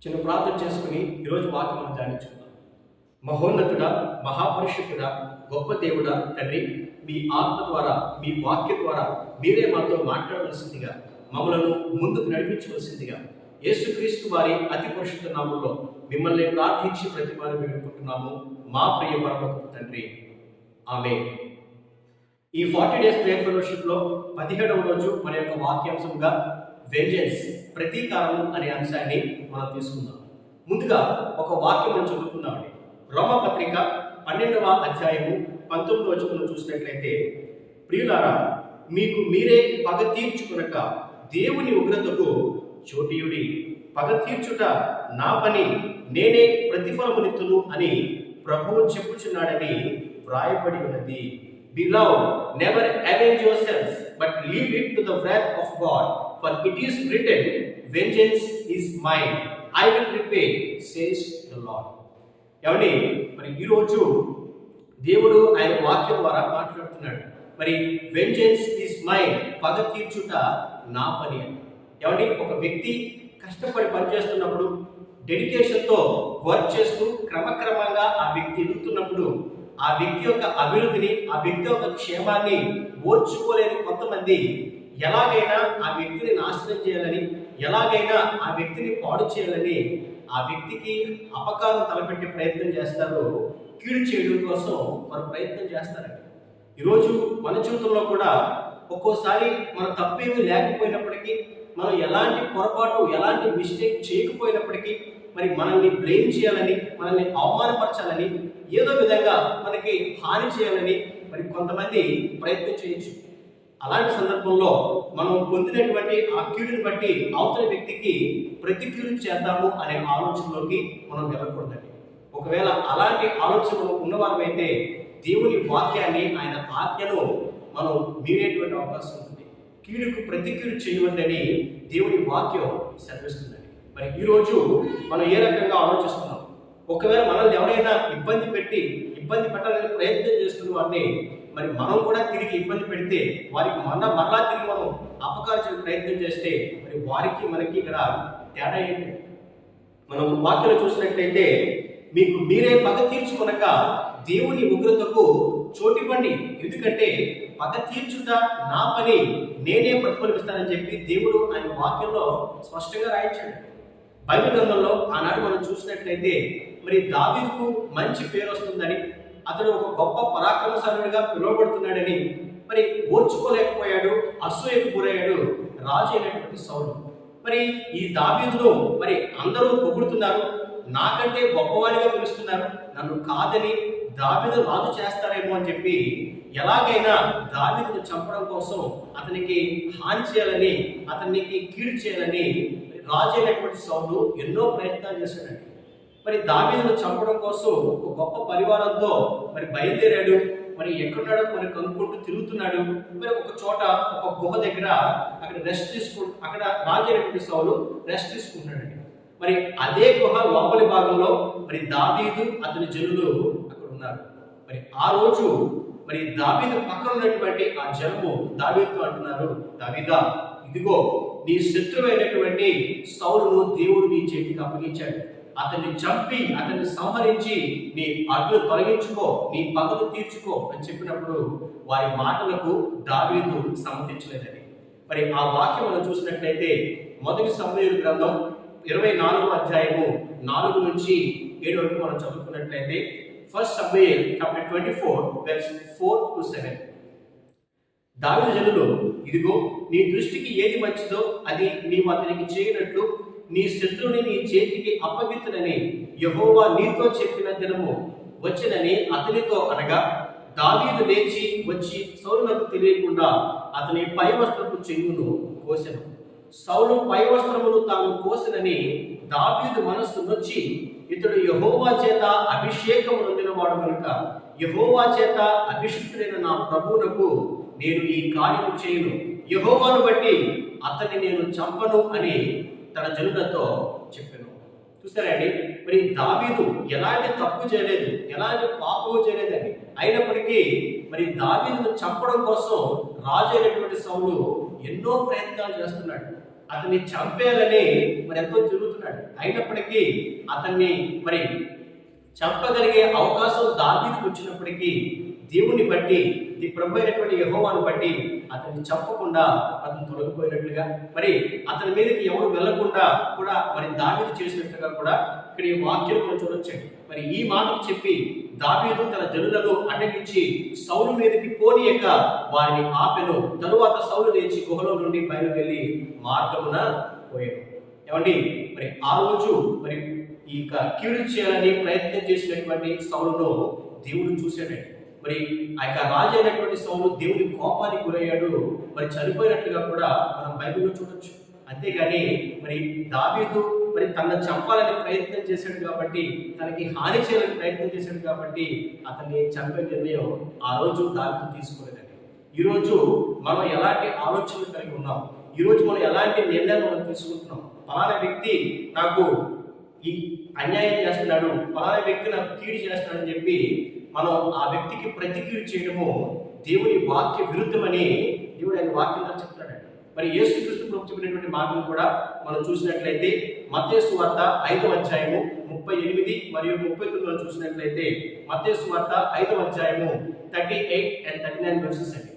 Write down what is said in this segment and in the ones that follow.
చిన్న ప్రార్థన చేసుకుని ఈరోజు వాక్యం మనం ధ్యానించుకుందాం. మహోన్నతుడా, మహాపరిశుద్ధుడా, గొప్ప దేవుడా తండ్రి, మీ ఆత్మ ద్వారా, మీ వాక్యం ద్వారా మీరే మాతో మాట్లాడవలసిందిగా, మమ్మలను ముందుకు నడిపించవలసిందిగా యేసుక్రీస్తు వారి అతి పరిశుద్ధ నామములో మిమ్మల్ని ప్రార్థించి ప్రతిమాను వేడుకుంటున్నాము మా ప్రియ పరలోకపు తండ్రి. ఆమేన్. ఈ 40 డేస్ ప్రేయర్ ఫెలోషిప్ లో 17వ రోజు మన యొక్క వాక్యాంశంగా వెంజెన్స్, ప్రతీకారము అనే అంశాన్ని మనం తీసుకుందాం. ముందుగా ఒక వాక్యం మనం చదువుకుందామండి. రోమపత్రిక 12వ అధ్యాయము 19వ వచనం చూసినట్లయితే, ప్రియులారా, మీకు మీరే పగ తీర్చుకొనక దేవుని ఉగ్రతకు చోటీయుడి. పగ తీర్చుట నా పని, నేనే ప్రతిఫలమునిత్తును అని ప్రభువు చెప్పుచున్నాడని వ్రాయబడి ఉన్నది. Beloved, never avenge yourselves, but leave it to the wrath of God. For it is written, vengeance is mine, I will repay, says the Lord. ఏమండి, మరి ఈరోజు దేవుడు ఆయన వాక్యం ద్వారా మాట్లాడుతున్నాడు. మరి వెంజెన్స్ ఈజ్ మైన్, పగ తీర్చుట నా పని అని. ఏమండి, ఒక వ్యక్తి కష్టపడి పనిచేస్తున్నప్పుడు, డెడికేషన్తో వర్క్ చేస్తూ క్రమక్రమంగా ఆ వ్యక్తి ఎదుగుతున్నప్పుడు, ఆ వ్యక్తి యొక్క అభివృద్ధిని, ఆ వ్యక్తి యొక్క క్షేమాన్ని ఓర్చుకోలేని కొంతమంది ఎలాగైనా ఆ వ్యక్తిని నాశనం చేయాలని, ఎలాగైనా ఆ వ్యక్తిని పాడు చేయాలని ఆ వ్యక్తికి అపకారం తలపెట్టే ప్రయత్నం చేస్తారు. కీడు చేయడం కోసం వారు ప్రయత్నం చేస్తారండి. ఈరోజు మన జీవితంలో కూడా ఒక్కోసారి మన తప్పేమీ లేకపోయినప్పటికీ, మనం ఎలాంటి పొరపాటు, ఎలాంటి మిస్టేక్ చేయకపోయినప్పటికీ, మరి మనల్ని బ్లేమ్ చేయాలని, మనల్ని అవమానపరచాలని, ఏదో విధంగా మనకి హాని చేయాలని మరి కొంతమంది ప్రయత్నం చేయొచ్చు. అలాంటి సందర్భంలో మనం పొందినటువంటి ఆ కీడుని బట్టి అవతల వ్యక్తికి ప్రతి కీడు చేద్దాము అనే ఆలోచనలోకి మనం వెళ్ళకూడదండి. ఒకవేళ అలాంటి ఆలోచనలు ఉన్నవారమైతే దేవుని వాక్యాన్ని, ఆయన ఆజ్ఞను మనం మీరేటువంటి అవకాశం ఉంటుంది. కీడుకు ప్రతి కీడు చేయవద్దని దేవుని వాక్యం సెలవిస్తుందండి. మరి ఈరోజు మనం ఏ రకంగా ఆలోచిస్తున్నాం? ఒకవేళ మనల్ని ఎవరైనా ఇబ్బంది పెట్టాలని ప్రయత్నం చేస్తున్న వారిని మరి మనం కూడా తిరిగి ఇబ్బంది పెడితే, వారికి మరలా తిరిగి మనం అపకార్చే ప్రయత్నం చేస్తే, మరి వారికి మనకి ఇక్కడ తేడా ఏంటి? మనం వాక్యాలు చూసినట్లయితే, మీకు మీరే పగ తీర్చుకొనక దేవుని ఉగ్రతకు చోటివ్వండి, ఎందుకంటే పగ తీర్చుట నా పని, నేనే ప్రతిఫలిస్తానని చెప్పి దేవుడు ఆయన వాక్యంలో స్పష్టంగా రాయించాడు. బైబిల్ గ్రంథంలో ఆనాడు మనం చూసినట్లయితే, మరి దావీదుకు మంచి పేరు వస్తుందని, అతడు ఒక గొప్ప పరాక్రమశాలుడిగా పిలువబడుతున్నాడని మరి ఓర్చుకోలేకపోయాడు, అసూయకు గురయ్యాడు రాజు అయినటువంటి సౌలు. మరి ఈ దావీదును మరి అందరూ పొగుడుతున్నారు, నాకంటే గొప్పవాడిగా పిలుస్తున్నారు, నన్ను కాదని దావీదు రాజు చేస్తారేమో అని చెప్పి ఎలాగైనా దావీదును చంపడం కోసం, అతనికి హాని చేయాలని, అతనికి కీడు చేయాలని రాజు అయినటువంటి సౌలు ఎన్నో ప్రయత్నాలు చేశాడండి. మరి దావీదును చంపడం కోసం ఒక గొప్ప పరివారంతో మరి బయలుదేరాడు. మరి ఎక్కడున్నాడో మరి కనుక్కుంటూ తిరుగుతున్నాడు. మరి ఒక చోట ఒక గుహ దగ్గర అక్కడ అక్కడ రాజు అయినటువంటి సౌలు రెస్ట్ తీసుకుంటున్నాడండి. మరి అదే గుహ లోపలి భాగంలో మరి దావీదు, అతని జనులు అక్కడ ఉన్నారు. మరి ఆ రోజు మరి దావీదు పక్కన ఉన్నటువంటి ఆ జనము దావీదుతో అంటున్నారు, దావీదా, ఇదిగో నీ శత్రువైనటువంటి సౌలును దేవుడు నీ చేతికి అప్పగించాడు. అతన్ని చంపి, అతన్ని సంహరించి నీ అడ్డు తొలగించుకో, నీ పగలు తీర్చుకో అని చెప్పినప్పుడు వారి మాటలకు దావీదు సమ్మతించలేదని. మరి ఆ వాక్యం మనం చూసినట్లయితే, మొదటి సమూయేలు గ్రంథం 24వ అధ్యాయము 4 నుంచి 7 వరకు మనం చదువుకున్నట్లయితే, first Samuel chapter 24 verse 4 to 7. దావీదు జనులు, ఇదిగో నీ దృష్టికి ఏది మంచిదో అది నీవు అతనికి చేయనట్లు నీ శత్రువుని నీ చేతికి అప్పగిత్తునని యెహోవా నీతో చెప్పిన దినము వచ్చినని అతనితో అనగా, దావీదు లేచి వచ్చి సౌలునకు తెలియకుండా అతని పై వస్త్రపు చెంగును కోసెను. సౌలు పై వస్త్రమును తాను కోసెనని దావీదు మనస్సు నొచ్చి, ఇతడు యెహోవా చేత అభిషేకము నొందినవాడు కనుక యెహోవా చేత అభిషిక్తుడైన నా ప్రభువునకు నేను ఈ కార్యము చేయను, యెహోవాను బట్టి అతన్ని నేను చంపను అని తన జనులతో చెప్పాను. చూసారండి, మరి దావీదు ఎలాంటి తప్పు చేయలేదు, ఎలాంటి పాపము చేయలేదండి. అయినప్పటికీ మరి దావీదును చంపడం కోసం రాజు అయినటువంటి సౌలు ఎన్నో ప్రయత్నాలు చేస్తున్నాడు. అతన్ని చంపేయాలని మరి ఎంతో తిరుగుతున్నాడు. అయినప్పటికీ అతన్ని మరి చంపగలిగే అవకాశం దావీదుకు వచ్చినప్పటికీ దేవుని బట్టి ఈ ప్రభు అయినటువంటి యెహోవాను బట్టి అతన్ని చంపకుండా అతను తొలగిపోయినట్లుగా, మరి అతని మీదకి ఎవరు వెళ్లకుండా కూడా మరి దావీదు చేసినట్లుగా కూడా ఇక్కడ ఈ వాక్యం మనం చూడొచ్చండి. మరి ఈ మాటలు చెప్పి దావీదు తన జనులను అడ్డగించి సౌలు మీదకి పోనీయక వారిని ఆపెను. తరువాత సౌలు లేచి గుహలో నుండి బయలువెళ్ళి మార్గమున పోయాడు. ఏమండి, మరి ఆ రోజు మరి ఈ కీడు చేయాలని ప్రయత్నం చేసినటువంటి సౌలును దేవుడు చూశాడండి. మరి ఆ యొక్క రాజు అయినటువంటి సౌలు దేవుని కోపానికి గురయ్యాడు, మరి చనిపోయినట్లుగా కూడా మనం బైబిల్లో చూడొచ్చు. అంతేగాని మరి దావీదు మరి తనను చంపాలని ప్రయత్నం చేశాడు కాబట్టి, తనకి హాని చేయాలని ప్రయత్నం చేశాడు కాబట్టి అతన్ని చంపే నిర్ణయం ఆ రోజు దావీదు తీసుకోలేదండి. ఈరోజు మనం ఎలాంటి ఆలోచనలు కలిగి ఉన్నాం, ఈరోజు మనం ఎలాంటి నిర్ణయాలు మనం తీసుకుంటున్నాం. ఫలానా వ్యక్తి నాకు ఈ అన్యాయం చేస్తున్నాడు, ఫలానా వ్యక్తి నాకు కీడు చేస్తున్నాడని చెప్పి మనం ఆ వ్యక్తికి ప్రతికీడు చేయడము దేవుని వాక్య విరుద్ధమని దేవుడు ఆయన వాక్యంలో చెప్తున్నాడు. మరి యేసుక్రీస్తు ప్రభు చెప్పినటువంటి మాటలు కూడా మనం చూసినట్లయితే మత్తయి సువార్త 5వ అధ్యాయము 38 మరియు 39 చూసినట్లయితే మత్తయి సువార్త 5వ అధ్యాయము 38 and 39 verses అండి.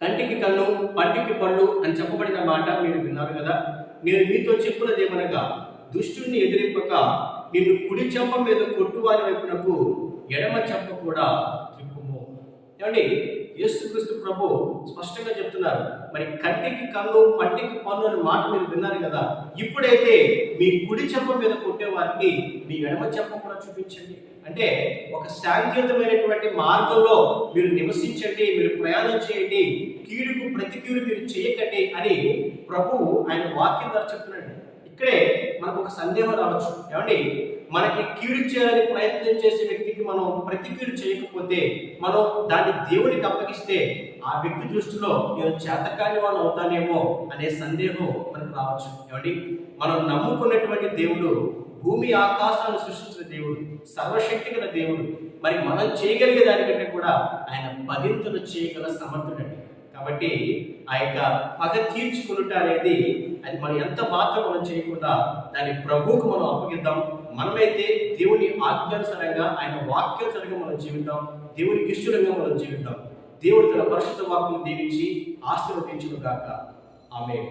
కంటికి కన్ను పంటికి పళ్ళు అని చెప్పబడిన మాట మీరు విన్నారు కదా. నేను మీతో చెప్పున్నదేమనగా, దుష్టుని ఎదిరింపక నిన్ను కుడి చెంప మీద కొట్టువారి వైపునకు ఎడమ చెంప కూడా త్రిప్పుము. ఏమండి, యేసుక్రీస్తు ప్రభు స్పష్టంగా చెప్తున్నారు. మరి కంటికి కన్ను పంటికి పన్ను అనే మాట మీరు విన్నారు కదా. ఇప్పుడైతే మీ కుడి చెంప మీద కొట్టే వారికి మీ ఎడమ చెంప కూడా చూపించండి. అంటే ఒక శాంతియుతమైనటువంటి మార్గంలో మీరు నివసించండి, మీరు ప్రయాణం చేయండి, కీడుకు ప్రతి కీడు మీరు చేయకండి అని ప్రభువు ఆయన వాక్యం ద్వారా చెప్తున్నాడు. ఇక్కడే మనకు ఒక సందేహం రావచ్చు. ఏమండి, మనకి కీడు చేయాలని ప్రయత్నం చేసే వ్యక్తికి మనం ప్రతి కీడు చేయకపోతే, మనం దాన్ని దేవునికి అప్పగిస్తే ఆ వ్యక్తి దృష్టిలో నేను చేతకాని వాళ్ళు అవుతానేమో అనే సందేహం మనకు రావచ్చు. ఏమండి, మనం నమ్ముకున్నటువంటి దేవుడు భూమి ఆకాశాలను సృష్టించిన దేవుడు, సర్వశక్తి గల దేవుడు. మరి మనం చేయగలిగే దానికంటే కూడా ఆయన 10 చేయగల సమర్థుడండి. కాబట్టి ఆ యొక్క పగ తీర్చుకునుట అనేది అది మనం ఎంత మాత్రం మనం చేయకుండా దాన్ని ప్రభువుకు మనం అప్పగిద్దాం. మనమైతే దేవుని ఆజ్ఞానుసారంగా ఆయన వాక్యానుసారంగా మనం జీవిద్దాం, దేవునికి ఇష్టంగా మనం జీవిద్దాం. దేవుడు తన పరిశుద్ధ వాక్కును దీవించి ఆశీర్వదించును గాక. ఆమేన్.